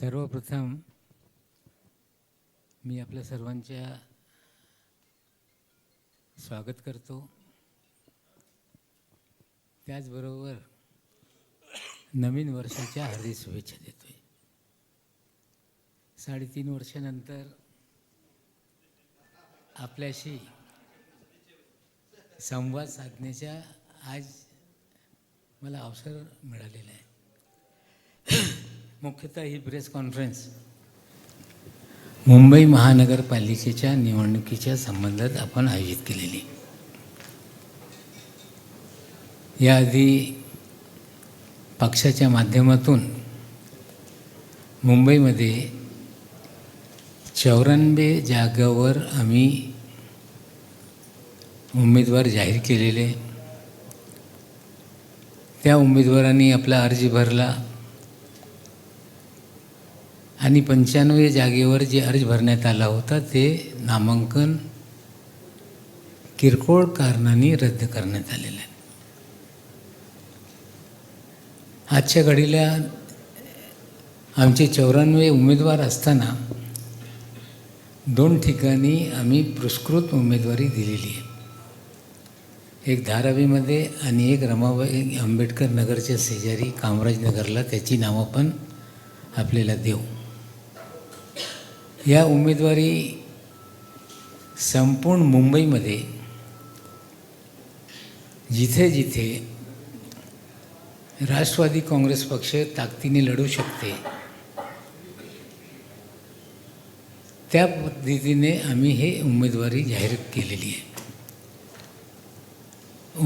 सर्वप्रथम मी आपल्या सर्वांच्या स्वागत करतो. त्याचबरोबर नवीन वर्षाच्या हार्दिक शुभेच्छा देतोय. 3.5 वर्षानंतर आपल्याशी संवाद साधण्याचा आज मला अवसर मिळालेला आहे. मुख्यतः ही प्रेस कॉन्फरन्स मुंबई महानगरपालिकेच्या निवडणुकीच्या संबंधात आपण आयोजित केलेली. याआधी पक्षाच्या माध्यमातून मुंबईमध्ये 94 जागांवर आम्ही उमेदवार जाहीर केलेले. त्या उमेदवारांनी आपला अर्ज भरला आणि 95 जागेवर जे अर्ज भरण्यात आला होता ते नामांकन किरकोळ कारणांनी रद्द करण्यात आलेलं आहे. आजच्या घडीला आमचे 94 उमेदवार असताना 2 ठिकाणी आम्ही पुरस्कृत उमेदवारी दिलेली आहे. एक धारावीमध्ये आणि एक रमाबाई आंबेडकर नगरच्या शेजारी कामराज नगरला. त्याची नावं पण आपल्याला देऊ. या उमेदवारी संपूर्ण मुंबईमध्ये जिथे जिथे राष्ट्रवादी काँग्रेस पक्ष ताकदीने लढू शकते त्या पद्धतीने आम्ही हे उमेदवारी जाहीर केलेली आहे.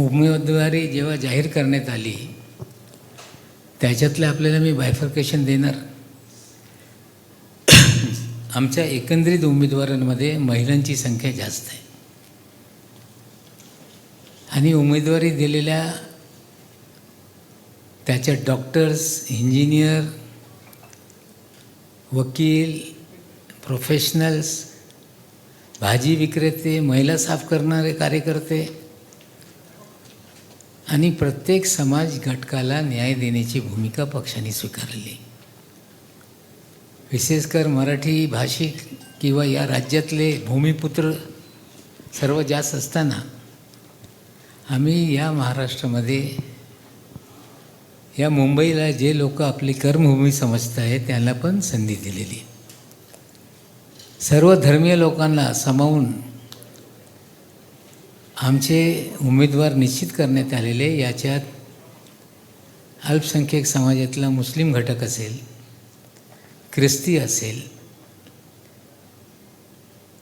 उमेदवारी जेव्हा जाहीर करण्यात आली त्याच्यातलं आपल्याला मी बायफर्केशन देणार. आमच्या एकंदरीत उमेदवारांमध्ये महिलांची संख्या जास्त आहे आणि उमेदवारी दिलेल्या त्याच्यात डॉक्टर्स, इंजिनियर, वकील, प्रोफेशनल्स, भाजी विक्रेते, महिला साफ करणारे कार्यकर्ते आणि प्रत्येक समाज घटकाला न्याय देण्याची भूमिका पक्षाने स्वीकारली. विशेषकर मराठी भाषिक किंवा या राज्यातले भूमिपुत्र सर्व जास्त असताना आम्ही या महाराष्ट्रामध्ये या मुंबईला जे लोक आपली कर्मभूमी समजत आहेत त्यांना पण संधी दिलेली. सर्व धर्मीय लोकांना सामावून आमचे उमेदवार निश्चित करण्यात आलेले. याच्यात अल्पसंख्याक समाजातला मुस्लिम घटक असेल, ख्रिस्ती असेल,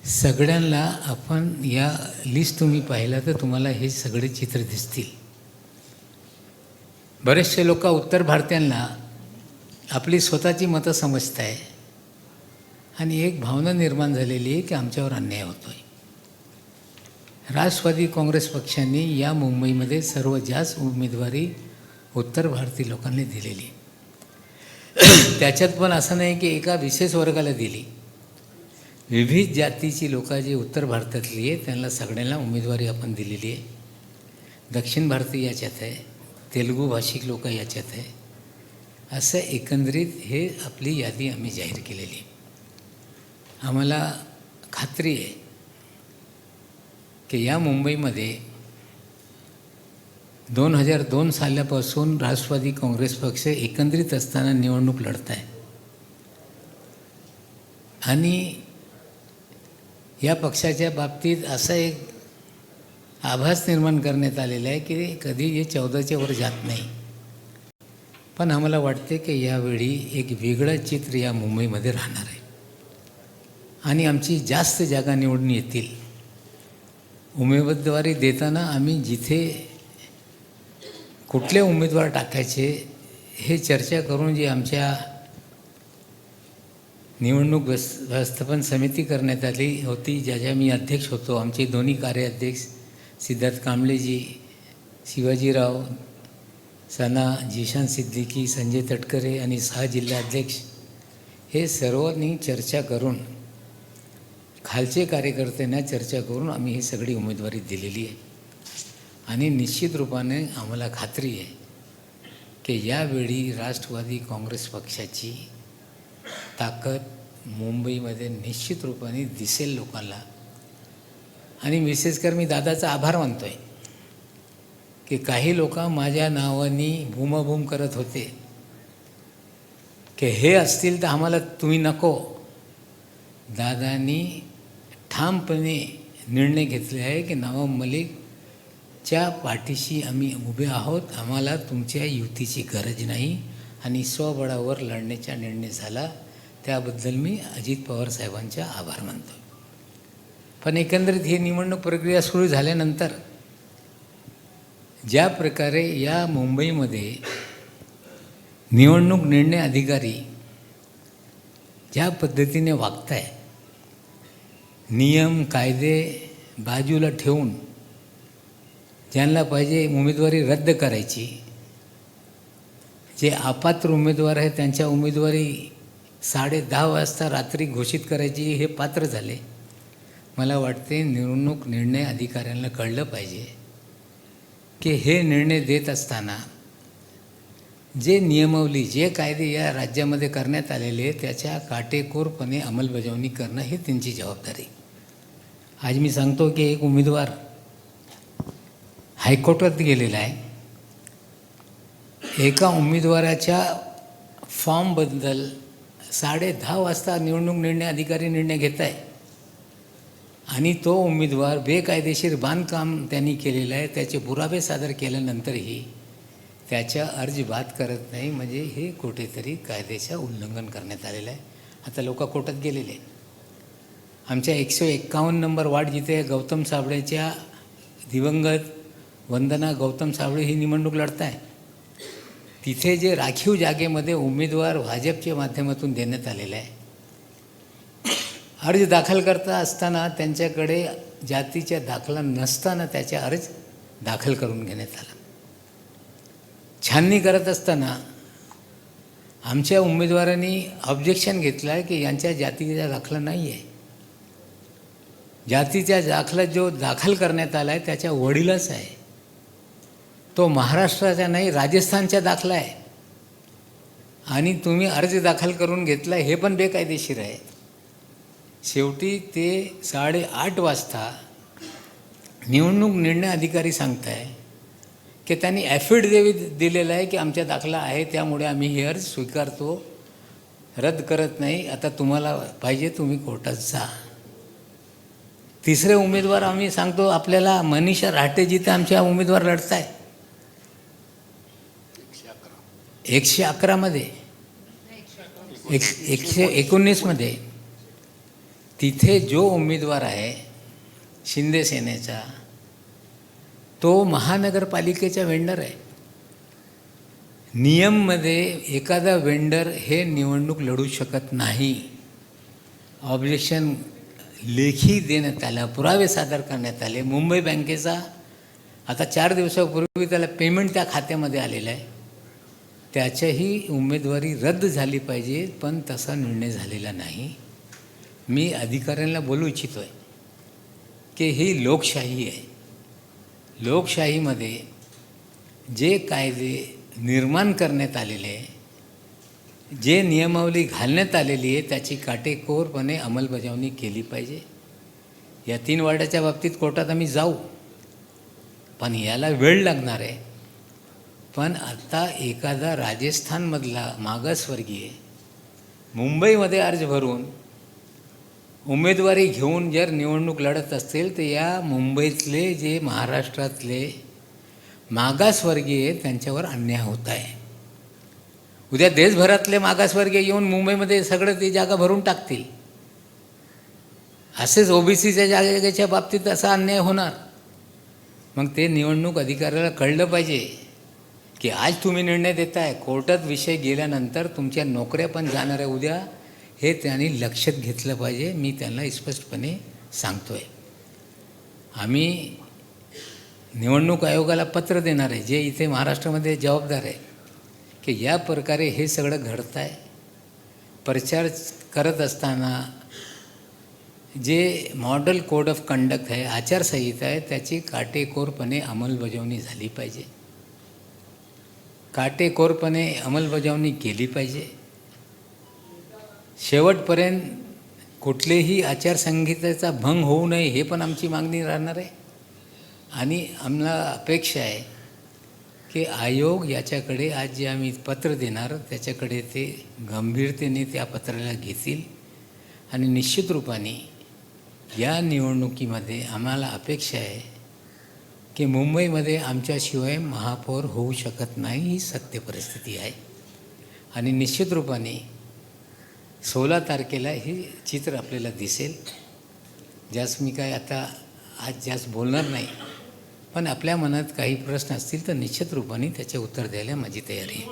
सगळ्यांना आपण या लिस्ट तुम्ही पाहिला तर तुम्हाला हे सगळे चित्र दिसतील. बरेचसे लोक उत्तर भारतीयांना आपली स्वतःची मतं समजत आहे आणि एक भावना निर्माण झालेली आहे की आमच्यावर अन्याय होतो आहे. राष्ट्रवादी काँग्रेस पक्षाने या मुंबईमध्ये सर्व जास्त उमेदवारी उत्तर भारतीय लोकांनी दिलेली. त्याच्यात पण असं नाही की एका विशेष वर्गाला दिली. विविध जातीची लोक जे उत्तर भारतातली आहे त्यांना सगळ्यांना उमेदवारी आपण दिलेली आहे. दक्षिण भारतीय याच्यात आहे, तेलुगू भाषिक लोक याच्यात आहे. असं एकंदरीत हे आपली यादी आम्ही जाहीर केलेली. आम्हाला खात्री आहे की या मुंबईमध्ये 2002 सालापासून राष्ट्रवादी काँग्रेस पक्ष एकत्रित असताना निवडणूक लढत आहे आणि या पक्षाच्या बाबतीत असा एक आभास निर्माण करण्यात आलेला आहे की कधी हे 14च्या वर जात नाही. पण आम्हाला वाटते की यावेळी एक वेगळं चित्र या मुंबईमध्ये राहणार आहे आणि आमची जास्त जागा निवडून येतील. उमेदवारी देताना आम्ही जिथे कुठले उमेदवार टाकायचे हे चर्चा करून जी आमच्या निवडणूक व्यवस्थापन समिती करण्यात आली होती, ज्याच्या मी अध्यक्ष होतो. आमचे दोन्ही कार्याध्यक्ष सिद्धार्थ कांबळेजी, शिवाजीराव सना, जिशान सिद्दीकी, संजय तटकरे आणि 6 जिल्हाध्यक्ष हे सर्वांनी चर्चा करून खालचे कार्यकर्त्यांना चर्चा करून आम्ही ही सगळी उमेदवारी दिलेली आहे. आणि निश्चित रूपाने आम्हाला खात्री आहे की यावेळी राष्ट्रवादी काँग्रेस पक्षाची ताकद मुंबईमध्ये निश्चित रूपाने दिसेल लोकांना. आणि विशेष कर मी दादाचा आभार मानतो आहे की काही लोक माझ्या नावाने भूमभूम करत होते की हे असतील तर आम्हाला तुम्ही नको. दादांनी ठामपणे निर्णय घेतले आहे की नवाब मलिकच्या पाठीशी आम्ही उभे आहोत. आम्हाला तुमच्या युतीची गरज नाही आणि स्वबळावर लढण्याचा निर्णय झाला. त्याबद्दल मी अजित पवार साहेबांचा आभार मानतो. पण एकंदरीत ही निवडणूक प्रक्रिया सुरू झाल्यानंतर ज्या प्रकारे या मुंबईमध्ये निवडणूक निर्णय अधिकारी ज्या पद्धतीने वागत आहे, नियम कायदे बाजूला ठेवून ज्यांना पाहिजे उमेदवारी रद्द करायची, जे अपात्र उमेदवार आहे त्यांच्या उमेदवारी 10:30 वाजता रात्री घोषित करायची हे पात्र झाले. मला वाटते निवडणूक निर्णय अधिकाऱ्यांना कळलं पाहिजे की हे निर्णय देत असताना जे नियमावली जे कायदे या राज्यामध्ये करण्यात आलेले त्याच्या काटेकोरपणे अंमलबजावणी करणं ही त्यांची जबाबदारी. आज मी सांगतो की एक उमेदवार हायकोर्टात गेलेला आहे. एका उमेदवाराच्या फॉर्मबद्दल 10:30 वाजता निवडणूक निर्णय अधिकारी निर्णय घेत आहे आणि तो उमेदवार बेकायदेशीर बांधकाम त्यांनी केलेलं आहे. त्याचे पुरावे सादर केल्यानंतरही त्याच्या अर्ज बाद करत नाही, म्हणजे हे कुठेतरी कायद्याचं उल्लंघन करण्यात आलेलं आहे. आता लोक कोर्टात गेलेले. आमच्या 151 नंबर वार्ड जिथे गौतम साबळेच्या दिवंगत वंदना गौतम साबळे ही निवडणूक लढत आहे, तिथे जे राखीव जागेमध्ये उमेदवार भाजपच्या माध्यमातून देण्यात आलेला आहे. अर्ज दाखल करता असताना त्यांच्याकडे जातीचा दाखला नसताना त्याचा अर्ज दाखल करून घेण्यात आला. छाननी करत असताना आमच्या उमेदवारांनी ऑब्जेक्शन घेतलं आहे की यांच्या जातीचा दाखला नाही आहे. जातीचा दाखला जो दाखल करण्यात आला आहे त्याच्या वडिलाच आहे. तो महाराष्ट्राचा नाही राजस्थानचा दाखला आहे आणि तुम्ही अर्ज दाखल करून घेतला हे पण बेकायदेशीर आहे. शेवटी ते 8:30 वाजता निवडणूक निर्णय अधिकारी सांगत आहे की त्यांनी ॲफिडेव्हिट दिलेलं आहे की आमचा दाखला आहे, त्यामुळे आम्ही हे अर्ज स्वीकारतो, रद्द करत नाही. आता तुम्हाला पाहिजे तुम्ही कोर्टात जा. तिसरे उमेदवार आम्ही सांगतो आपल्याला मनीषा राहटे जिथे आमच्या उमेदवार लढत आहे 111 मध्ये 119 मध्ये, तिथे जो उमेदवार आहे शिंदे सेनेचा तो महानगरपालिकेचा वेंडर आहे. नियममध्ये एखादा वेंडर हे निवडणूक लढू शकत नाही. ऑब्जेक्शन लेखी देण्यात आला, पुरावे सादर करण्यात आले. मुंबई बँकेचा आता 4 दिवसापूर्वी त्याला पेमेंट त्या खात्यामध्ये आलेलं आहे. त्याच्याही उमेदवारी रद्द झाली पाहिजे, पण तसा निर्णय झालेला नाही. मी अधिकाऱ्यांना बोलू इच्छितो आहे की ही लोकशाही आहे. लोकशाहीमध्ये जे कायदे निर्माण करण्यात आलेले, जे नियमावली घालण्यात आलेली आहे त्याची काटेकोरपणे अंमलबजावणी केली पाहिजे. या 3 वार्डाच्या बाबतीत कोर्टात आम्ही जाऊ, पण याला वेळ लागणार आहे. पण आता एखादा राजस्थानमधला मागासवर्गीय मुंबईमध्ये अर्ज भरून उमेदवारी घेऊन जर निवडणूक लढत असतील तर या मुंबईतले जे महाराष्ट्रातले मागासवर्गीय त्यांच्यावर अन्याय होत आहे. उद्या देशभरातले मागासवर्गीय येऊन मुंबईमध्ये सगळं ती जागा भरून टाकतील. असेच ओबीसीच्या जागेच्या बाबतीत असा अन्याय होणार. मग ते निवडणूक अधिकाऱ्याला कळलं पाहिजे की आज तुम्ही निर्णय देताय, कोर्टात विषय गेल्यानंतर तुमच्या नोकऱ्या पण जाणार आहे उद्या, हे त्यांनी लक्षात घेतलं पाहिजे. मी त्यांना स्पष्टपणे सांगतो आहे. आम्ही निवडणूक आयोगाला पत्र देणार आहे, जे इथे महाराष्ट्रामध्ये जबाबदार आहे, की या प्रकारे हे सगळं घडतं आहे. प्रचार करत असताना जे मॉडेल कोड ऑफ कंडक्ट आहे, आचारसंहिता आहे, त्याची काटेकोरपणे अंमलबजावणी झाली पाहिजे. काटेकोरपणे अंमलबजावणी केली पाहिजे. शेवटपर्यंत कुठलेही आचारसंहितेचा भंग होऊ नये हे पण आमची मागणी राहणार आहे. आणि आम्हाला अपेक्षा आहे की आयोग याच्याकडे आज जे आम्ही पत्र देणार त्याच्याकडे ते गंभीरतेने त्या पत्राला घेतील. आणि निश्चित रूपाने या निवडणुकीमध्ये आम्हाला अपेक्षा आहे की मुंबईमध्ये आमच्याशिवाय महापौर होऊ शकत नाही, ही सत्य परिस्थिती आहे. आणि निश्चित रूपाने 16 तारखेला हे चित्र आपल्याला दिसेल. ज्यास मी काय आता आज जास्त बोलणार नाही, पण आपल्या मनात काही प्रश्न असतील तर निश्चित रूपाने त्याचे उत्तर द्यायला माझी तयारी आहे.